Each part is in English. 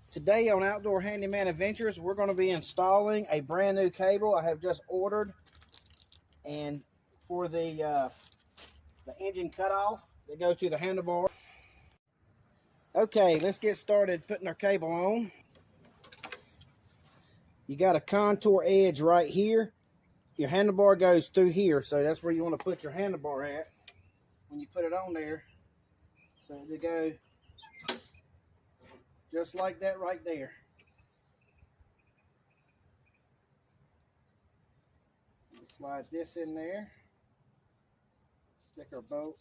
Today on Outdoor Handyman Adventures, we're going to be installing a brand new cable I have just ordered, and for the engine cutoff that goes to the handlebar. Okay, let's get started putting our cable on. You got a contour edge right here. Your handlebar goes through here, so that's where you want to put your handlebar at when you put it on there. So to go just like that right there. Slide this in there. Stick our bolt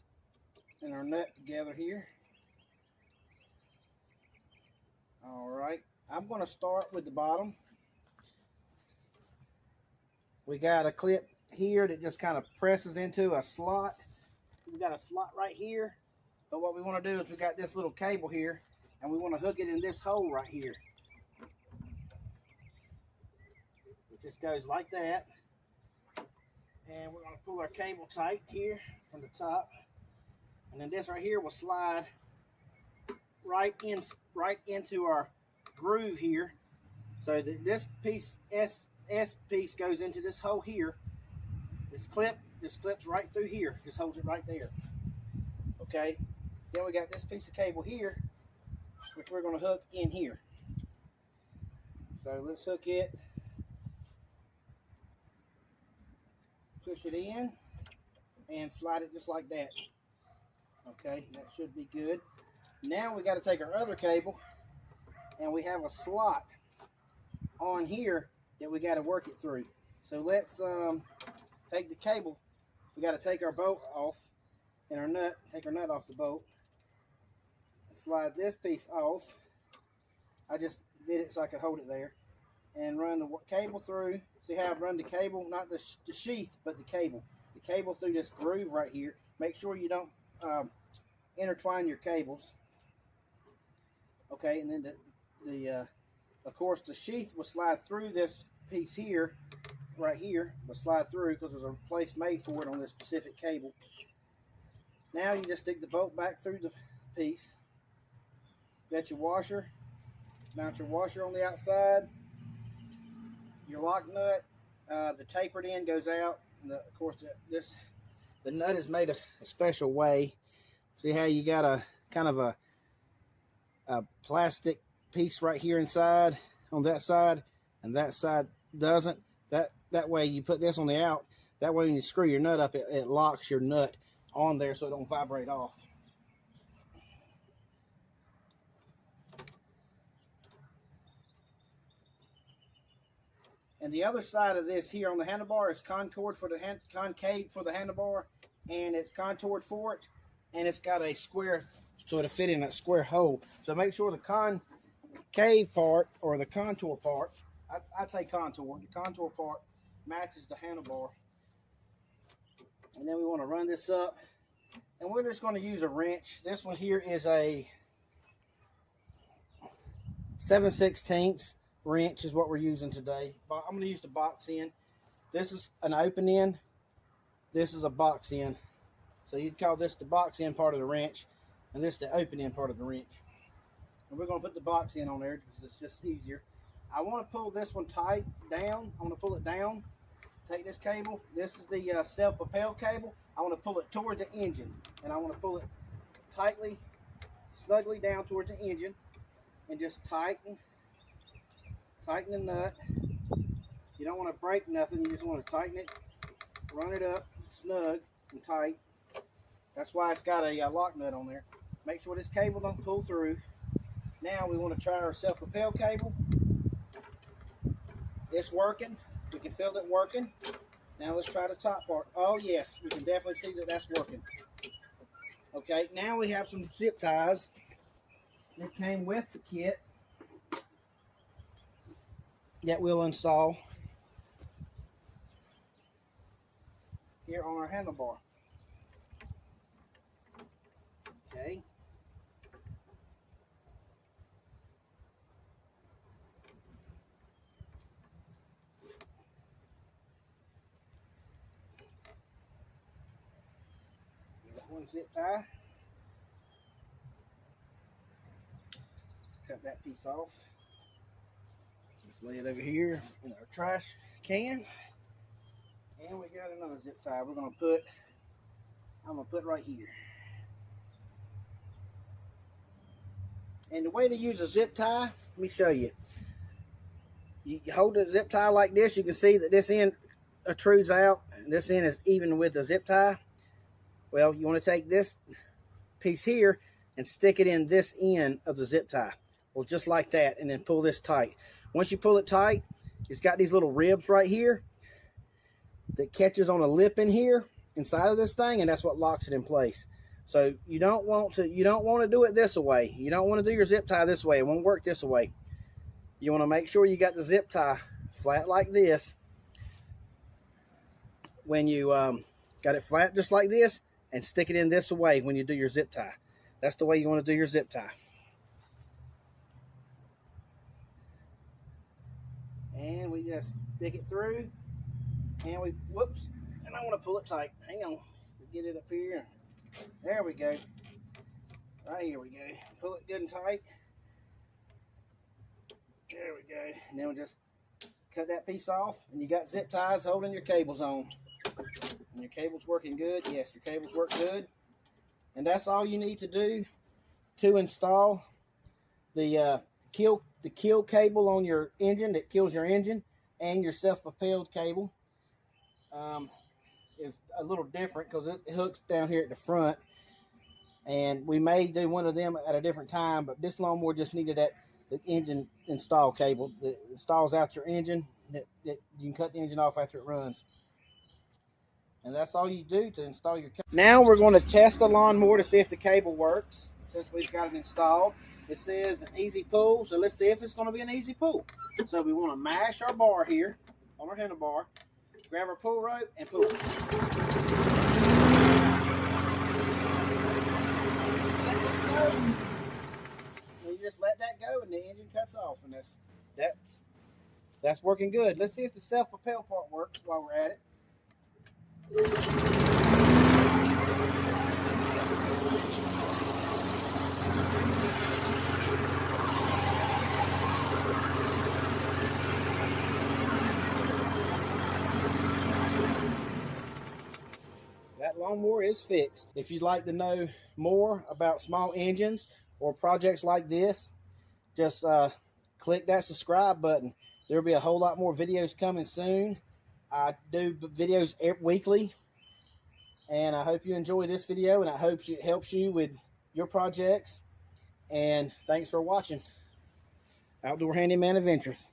and our nut together here. All right, I'm going to start with the bottom. We got a clip here that just kind of presses into a slot. We got a slot right here, but what we want to do is we got this little cable here, and we want to hook it in this hole right here. It just goes like that, and we're going to pull our cable tight here from the top, and then this right here will slide right into our groove here, so that this piece S piece goes into this hole here. This clip just clips right through here, just holds it right there. Okay, then we got this piece of cable here, which we're going to hook in here. So let's hook it, push it in, and slide it just like that. Okay, that should be good. Now we got to take our other cable, and we have a slot on here that we got to work it through. So let's take the cable. We got to take our bolt off and our nut, take our nut off the bolt, and slide this piece off. I just did it so I could hold it there, and run the cable through. See how I've run the cable, not the sheath, but the cable through this groove right here. Make sure you don't intertwine your cables. Okay, and then of course the sheath will slide through this piece here, right here, will slide through because there's a place made for it on this specific cable. Now you just stick the bolt back through the piece. Got your washer, mount your washer on the outside, your lock nut, the tapered end goes out, and of course the nut is made a special way. See how you got a kind of a plastic piece right here inside on that side, and that side doesn't. That way you put this on the out, that way when you screw your nut up, it locks your nut on there so it don't vibrate off. And the other side of this here on the handlebar is concave for the handlebar, and it's contoured for it, and it's got a square so it'll fit in that square hole. So make sure the concave part, or the contour part, I'd say contour, the contour part matches the handlebar. And then we want to run this up, and we're just going to use a wrench. This one here is a 7/16 wrench is what we're using today. I'm going to use the box end. This is an open end. This is a box end. So you'd call this the box end part of the wrench, and this is the open end part of the wrench. And we're going to put the box end on there because it's just easier. I want to pull this one tight down. I want to pull it down. Take this cable. This is the self-propel cable. I want to pull it towards the engine, and I want to pull it tightly, snugly down towards the engine, and just tighten the nut. You don't want to break nothing. You just want to tighten it, run it up, snug and tight. That's why it's got a lock nut on there. Make sure this cable don't pull through. Now we want to try our self-propel cable. It's working. We can feel it working. Now let's try the top part. Oh yes, we can definitely see that that's working. Okay, now we have some zip ties that came with the kit that we'll install here on our handlebar. Okay. One zip tie. Cut that piece off. Just lay it over here in our trash can. And we got another zip tie. I'm gonna put right here. And the way to use a zip tie, let me show you. You hold the zip tie like this. You can see that this end protrudes out, and this end is even with the zip tie. Well, you want to take this piece here and stick it in this end of the zip tie. Well, just like that, and then pull this tight. Once you pull it tight, it's got these little ribs right here that catches on a lip in here inside of this thing, and that's what locks it in place. So you don't want to do it this way. You don't want to do your zip tie this way. It won't work this way. You want to make sure you got the zip tie flat like this. When you got it flat just like this, and stick it in this way when you do your zip tie. That's the way you want to do your zip tie. And we just stick it through, and we, whoops, and I want to pull it tight. Hang on, get it up here. There we go. Right here we go. Pull it good and tight. There we go. And then we just cut that piece off, and you got zip ties holding your cables on. And your cable's working good. Yes, your cables work good. And that's all you need to do to install the kill cable on your engine that kills your engine, and your self-propelled cable is a little different because it hooks down here at the front, and we may do one of them at a different time, but this lawnmower just needed the engine install cable that installs out your engine, that you can cut the engine off after it runs. And that's all you do to install your cable. Now we're going to test the lawnmower to see if the cable works, since we've got it installed. It says an easy pull, so let's see if it's going to be an easy pull. So we want to mash our bar here on our handlebar, grab our pull rope, and pull. You just let that go, and the engine cuts off, and that's working good. Let's see if the self-propel part works while we're at it. That lawnmower is fixed. If you'd like to know more about small engines or projects like this, just click that subscribe button. There'll be a whole lot more videos coming soon. I do videos weekly, and I hope you enjoy this video, and I hope it helps you with your projects. And thanks for watching Outdoor Handyman Adventures.